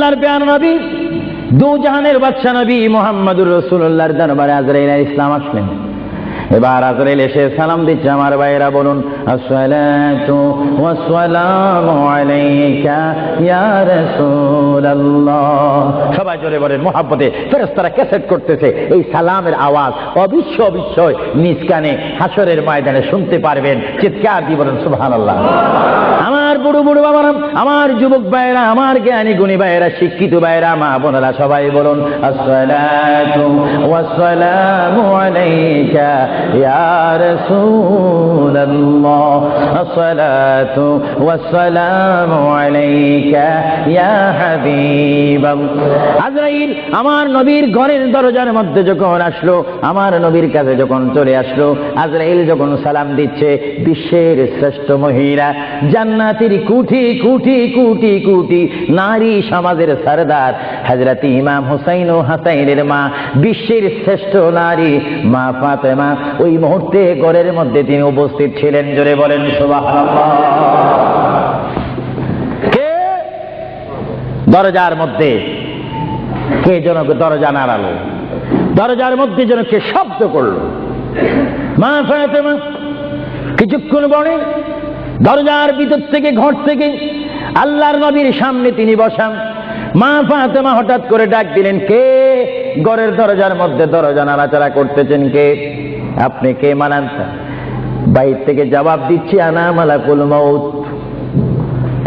আল্লাহর প্রিয় নবী দু জাহানের বাদশা নবী মুহাম্মদুর রাসূলুল্লাহর দরবারে আজরাইল আলাইহিস সালাম আসলেন। এবার আজরাইল এসে সালাম দিচ্ছে। আমার ভাইয়েরা বলুন, আসসালাতু ওয়াসসালামু আলাইকা ইয়া রাসূলুল্লাহ। সবাই জোরে বলেন মুহাব্বতে। ফেরেশতারা ক্যাসেট করতেছে, এই সালামের আওয়াজ অবিশ্বয় নিজ কানে হাসরের ময়দানে শুনতে পারবেন। চিৎকার দিয়ে বলেন সুবহানাল্লাহ। আমার বুড়ো বুড়ো বাবারা, আমার যুবক ভাইয়েরা, আমার জ্ঞানী গুণী ভাইয়েরা, শিক্ষিত ভাইয়েরা, মা বোনেরা, সবাই বলুন আসসালাতু ওয়াসসালামু আলাইকা ইয়া রাসূলুল্লাহ, আসসালাতু ওয়াসসালামু আলাইকা ইয়া হাবিবাল্লাহ। আজরাইল আমার নবীর ঘরের দরজার মধ্যে যখন আসলো, আমার নবীর কাছে যখন চলে আসলো, আজরাইল যখন সালাম দিচ্ছে, বিশ্বের শ্রেষ্ঠ মহিলা, জান্নাতের কোটি কোটি কোটি কোটি নারী সমাজের সরদার হযরত ইমাম হুসাইন ও হাসাইনের মা, বিশ্বের শ্রেষ্ঠ নারী মা ফাতেমা ওই মুহূর্তে ঘরের মধ্যে তিনি উপস্থিত ছিলেন। জোরে বলেন সুবহানাল্লাহ। কে দরজার মধ্যে? কে যেন দরজা নাড়ালো, দরজার মধ্যে যেন কে শব্দ করলো। মা ফাতেমা কিছুক্ষণ পরে দরজার ভিতর থেকে, ঘর থেকে আল্লাহর নবীর সামনে তিনি বসান। মা ফাতেমা হঠাৎ করে ডাক দিলেন, কে ঘরের দরজার মধ্যে দরজা নাড়াচাড়া করতেছেন? কে আপনি? কে মানান? বাইর থেকে জবাব দিচ্ছি, আনা মালাকুল মউত,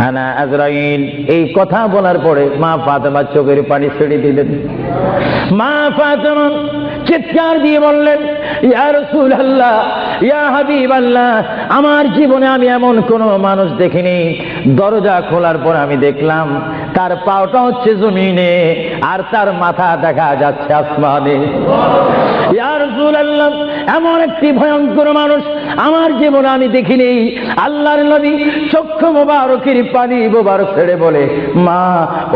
আনা আজরাইল। এই কথা বলার পরে মা ফাতেমা চোখের পানি ছেড়ে দিলেন। মা ফাতেমা চিৎকার দিয়ে বললেন, ইয়া রাসূলুল্লাহ, ইয়া হাবিবাল্লাহ, আমার জীবনে আমি এমন কোন মানুষ দেখিনি। দরজা খোলার পর আমি দেখলাম তার পাওটা হচ্ছে জমিনে আর তার মাথা দেখা যাচ্ছে আসমানে। ইয়া রাসূলুল্লাহ, এমন একটি ভয়ঙ্কর মানুষ আমার জীবনে আমি দেখিনি। আল্লাহর নবী চক্ষু মোবারকের পানি মোবারক ছেড়ে বলে, মা,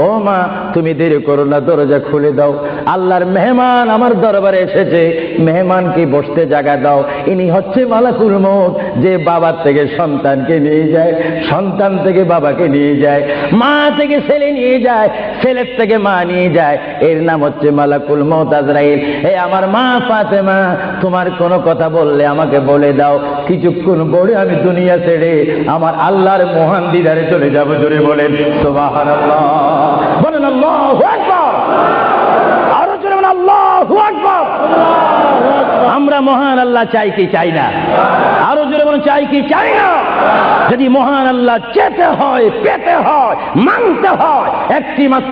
ও মা, তুমি দেরি করো না, দরজা খুলে দাও। আল্লাহর মেহমান আমার দরবারে এসেছে, মেহমানকে বসতে জায়গা দাও। ইনি হচ্ছে মালাকুল মউত, যে বাবার থেকে সন্তানকে নিয়ে যায়, সন্তান থেকে বাবাকে নিয়ে যায়, মা থেকে ছেলে নিয়ে যায়, ছেলের থেকে মা নিয়ে যায়। এর নাম হচ্ছে মালাকুল মউত আজরাইল। এই আমার মা ফাতেমা, তোমার কোনো কথা বললে আমাকে বলে দাও, কিছুক্ষণ পরে আমি দুনিয়া ছেড়ে আমার আল্লাহর মহান দিদারে চলে যাব। জোরে বলেন সুবহানাল্লাহ। বলেন আল্লাহু আকবার। আরো জোরে বলেন আল্লাহু আকবার। আমরা মহান আল্লাহ চাই কি চাই না? আরো জোরে বলেন চাই কি চাই না? যদি মহান আল্লাহ চেতে হয়, পেতে হয়, মানতে হয়, একটি মাত্র